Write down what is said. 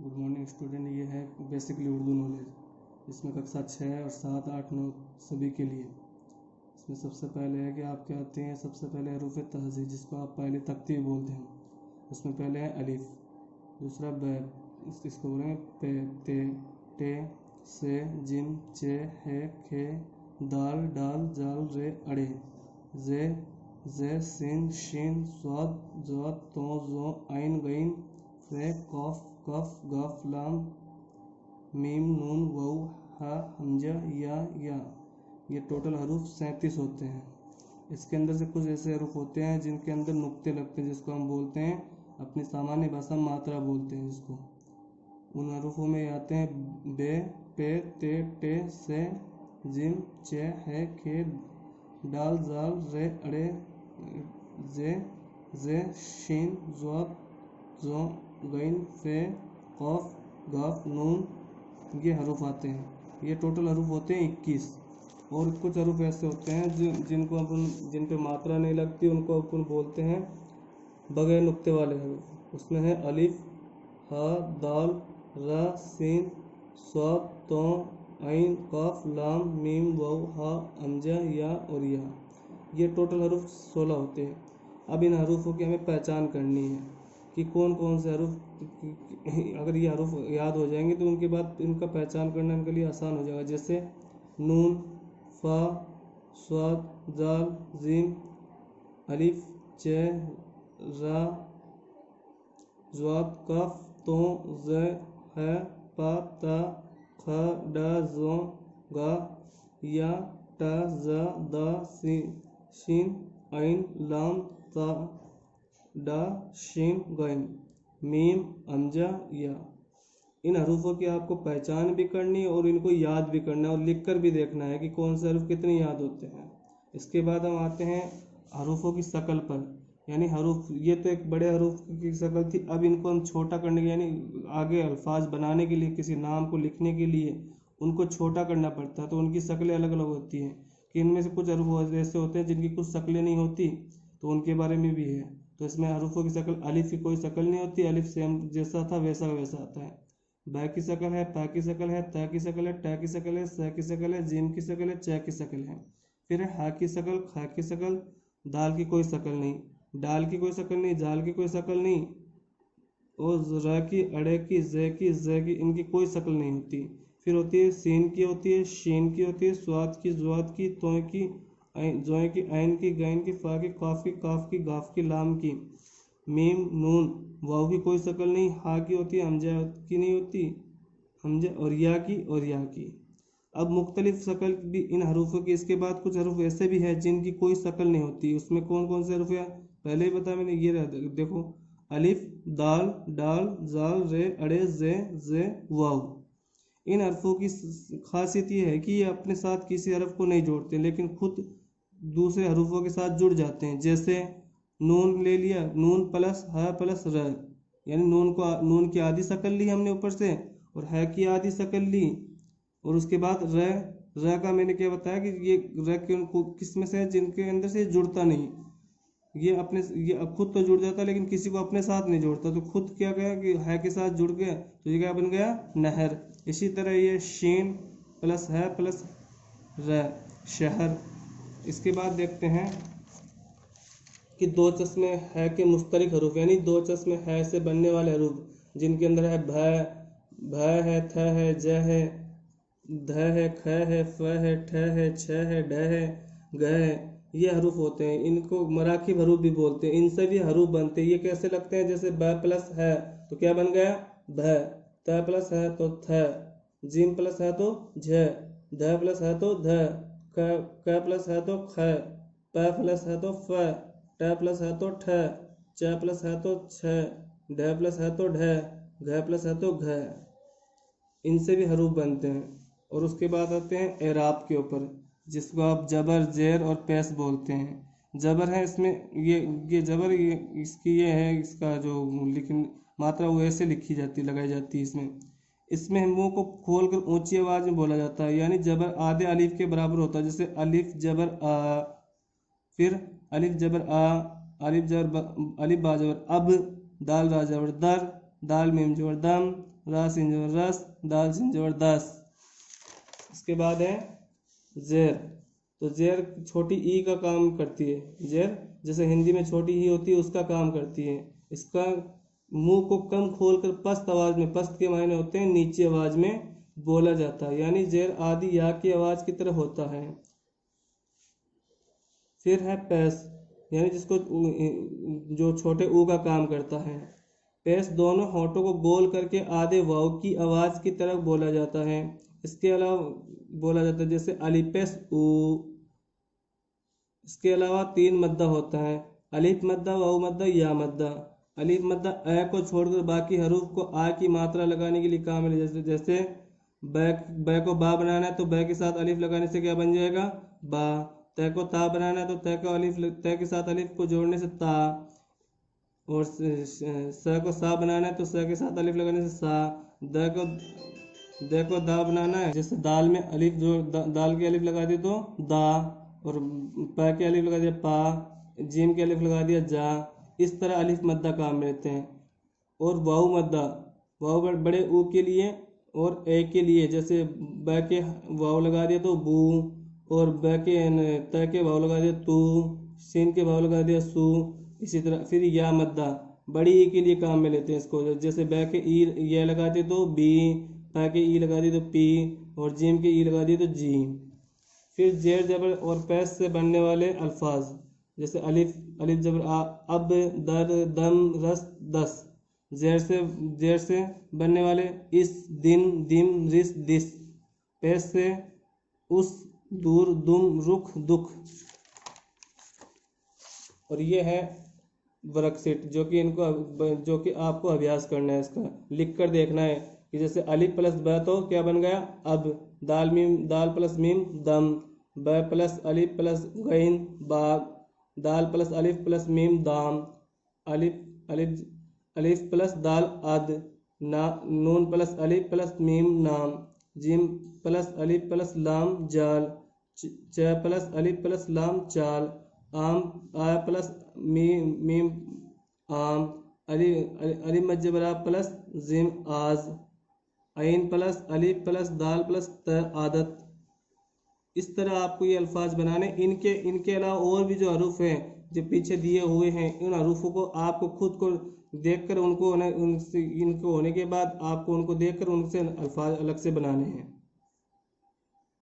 Good morning student. ये है basically Urdu knowledge. इसमें कक्षा 6 और 7, 8, 9 सभी के लिए। इसमें सबसे पहले है कि आप क्या आते हैं। सबसे पहले हरूफ तहज़ी, जिसको आप पहले तख्ती बोलते हैं। उसमें पहले है अलिफ, दूसरा बै, इसको बोलेंगे पे, ते, टे, से, जिम, चे, है, खे, दाल, डाल, जाल, रे, अड़े, जे, सीन, शीन, स्वाद, ज़ात, तो, ज़ो, आइन, गईन, फे, कॉफ, कफ, गफ, लाम, मीम, नून, वाउ, हा, हमजा, या। ये टोटल हरूफ 37 होते हैं। इसके अंदर से कुछ ऐसे हरूफ होते हैं जिनके अंदर नुक्ते लगते हैं, जिसको हम बोलते हैं अपनी सामान्य भाषा में मात्रा बोलते हैं जिसको। उन हरूफों में आते हैं बे, पे, ते, टे, से, जिम, चे, है, खे, दाल, जाल, रे, अड़े, जे, शीन, ज़ात, ज़ो, गईन, फे, कॉफ, गाफ, नून, ये हरूफ आते हैं। ये टोटल हरूफ होते हैं 21। और कुछ हरूफ ऐसे होते हैं जिन पे मात्रा नहीं लगती, उनको अपन बोलते हैं बगैर नुक्ते वाले हरूफ। उसमें है अलिफ, हा, दाल, रा, सीन, स्वाद, तो, आइन, काफ, लाम, मीम, वाउ, हा, हमजा, या और या। ये टोटल हरूफ 16 होते हैं। अब इन हरूफों की हमें पहचान करनी है कि कौन कौन से हरूफ, अगर ये हरूफ याद हो जाएंगे तो उनके बाद इनका पहचान करना इनके लिए आसान हो जाएगा। जैसे नून, फा, स्वाद, जाल, जीम, अलिफ, चे, रा, ज़ात, कफ, तो, ज़, है, पा, ता, ख, डा, ज़ो, गा, या, टा, जा, दा, शीन, आइन, लाम, ता, डा, शीन, गैन, मीम, हमजा, या। इन हरूफों की आपको पहचान भी करनी है और इनको याद भी करना है और लिख कर भी देखना है कि कौन से हरूफ कितने याद होते हैं। इसके बाद हम आते हैं हरूफों की शक्ल पर, यानी हरूफ, ये तो एक बड़े हरूफ की शक्ल थी। अब इनको हम छोटा करने के, यानी आगे अल्फाज बनाने के लिए, किसी नाम को लिखने के लिए उनको छोटा करना पड़ता है, तो उनकी शक्लें अलग अलग होती हैं। कि इनमें से कुछ हरूफ ऐसे होते हैं जिनकी कुछ शक्लें नहीं होती, तो उनके बारे में भी है। तो इसमें हरूफों की शक्ल, अलिफ की कोई शक्ल नहीं होती, अलिफ सेम जैसा था वैसा वैसा आता है। बै की शक्ल है, पा की शक्ल है, ता की शक्ल है, टा की शक्ल है, स की शक्ल है, जीम की शक्ल है, च की शक्ल है। फिर है हा की शक्ल, खा की शक्ल, दाल की कोई शक्ल नहीं, डाल की कोई शक्ल नहीं, जाल की कोई शक्ल नहीं, और रा की, अड़े की, जे की, इनकी कोई शक्ल नहीं होती। फिर होती है सीन की, होती है शीन की, होती है स्वाद की, ज़्वात की, तो की, जोए की, आइन की, गैन की, फा की, काफ की, काफ की, गाफ की, लाम की, मीम, नून, वाव की कोई शक्ल नहीं, हा की होती है, हमजा की नहीं होती, हमजा, और या की। अब मुख्तलिफ शक्ल भी इन हरूफों की। इसके बाद कुछ हरूफ ऐसे भी है जिनकी कोई शक्ल नहीं होती। उसमें कौन कौन से हरूफ है पहले ही बताया मैंने, ये देखो, अलिफ, दाल, डाल, जाल, रे, अड़े, जे, वाव। इन हरफों की खासियत ये है कि ये अपने साथ किसी हरफ को नहीं जोड़ते, लेकिन खुद दूसरे हरूफों के साथ जुड़ जाते हैं। जैसे नून ले लिया, नून प्लस ह प्लस र, यानी नून की आधी शक्ल ली हमने ऊपर से, और है की आधी शक्ल ली, और उसके बाद र का मैंने क्या बताया कि ये र किस में से है, जिनके अंदर से जुड़ता नहीं। ये खुद तो जुड़ जाता है लेकिन किसी को अपने साथ नहीं जोड़ता, तो खुद क्या गया कि है के साथ जुड़ गया, तो ये क्या बन गया, नहर। इसी तरह ये शीन प्लस है प्लस र, शहर। इसके बाद देखते हैं कि दो चश्मे है के मुश्तरिक हरूफ, यानी दो चश्मे है से बनने वाले हरूफ, जिनके अंदर है भ है, थ है, ज है, ध है, ख है, फ है, ठ है, छ है, ढ है, ग है। ये हरूफ होते हैं, इनको मराकिब हरूफ भी बोलते हैं। इनसे भी हरूफ बनते हैं। ये कैसे लगते हैं, जैसे ब प्लस है तो क्या बन गया, भ, त प्लस है तो थ, जीम प्लस है तो झ, ध प्लस है तो ध, क प्लस है तो ख, प प्लस है तो फ, ट प्लस है तो ठ, च प्लस है तो छ, ढ प्लस है तो ढ, घ प्लस है तो घ। इनसे भी हरूफ बनते हैं। और उसके बाद आते हैं एराब के ऊपर, जिसको आप जबर, जेर और पेश बोलते हैं। जबर है इसमें, ये जबर, ये इसकी ये है, इसका जो लिखन मात्रा वो ऐसे लिखी जाती, लगाई जाती है इसमें मुंह को खोलकर ऊंची आवाज में बोला जाता है, यानी जबर आधे अलिफ के बराबर होता है। जैसे अलिफ जबर आ, फिर अलिफ जबर आ, अलिफ बा जबर अब, दाल रा जबर दर, दाल मीम जबर दम, रा सीन जोड़ रस, दाल सीन जोड़ दस। इसके बाद है जेर। तो जेर छोटी ई का काम करती है। जेर जैसे हिंदी में छोटी ई होती है उसका काम करती है। इसका मुंह को कम खोलकर पस्त आवाज में, पस्त के मायने होते हैं नीची आवाज में बोला जाता है, यानी जेर आदि या की आवाज की तरह होता है। फिर है पेश, यानी जिसको जो छोटे ऊ का काम करता है। पेश दोनों होठों को गोल करके आधे वाव की आवाज की तरफ बोला जाता है। इसके अलावा बोला जाता है जैसे अलिपेश ऊ। इसके अलावा 3 मद्दा होता है, अलिफ मद्दा, वाव मद्दा, या मद्दा। अलिफ मद्दा अ को छोड़कर बाकी हरूफ को आ की मात्रा लगाने के लिए काम है। जैसे जैसे बै को बा बनाना है तो बै के साथ अलिफ लगाने से क्या बन जाएगा, बा। तय को ता बनाना है तो तय के साथ अलिफ को जोड़ने से ता। और स को सा बनाना है तो स के साथ अलिफ लगाने से सा। द को दा बनाना है, जैसे दाल में अलिफ दाल की अलिफ लगा दी तो दा, और पा के अलिफ लगा दिया पा, जीम के अलिफ लगा दिया जा। इस तरह अलिफ मद्दा काम में लेते हैं। और वाव मद्दा, वाव बड़े ऊ के लिए और ए के लिए, जैसे ब के वाव लगा दिया तो बू, और ब के त के वाव लगा दिया तू, सीन के वाव लगा दिया सू। इसी तरह फिर या मद्दा बड़ी ई के लिए काम में लेते हैं इसको, जैसे ब के ई ये लगा दिए तो बी, पा के ई लगा दिए तो पी, और जीम के ई लगा दिए तो जी। फिर जेर जबर और पेश से बनने वाले अल्फाज, जैसे अलिफ जबर आ, अब, दर, दम, रस, दस। जेर से बनने वाले इस, दिन, दिम, रिस, दिस। पेश से उस, दूर, दुम, रुख, दुख। और ये है वर्कशीट जो कि आपको अभ्यास करना है, इसका लिख कर देखना है कि जैसे अलिफ प्लस ब तो क्या बन गया अब, दाल प्लस मीम दम, ब प्लस अलिफ प्लस गैन बाग, दाल प्लस अलिफ प्लस मीम दाम, अलिफ प्लस दाल अद, नून प्लस अलिफ प्लस मीम नाम, जिम प्लस अलिफ प्लस लाम जाल, च प्लस अलिफ प्लस लाम चाल, आम आ प्लस मीम आम, अलिफ मज्जबरा प्लस जिम आज, आइन प्लस अलिफ प्लस दाल प्लस त आदत। इस तरह आपको ये अल्फाज बनाने। इनके अलावा और भी जो हरूफ हैं जो पीछे दिए हुए हैं, उन हरूफों को आपको खुद को देखकर इनको होने के बाद आपको उनको देखकर उनसे अल्फाज अलग से बनाने हैं।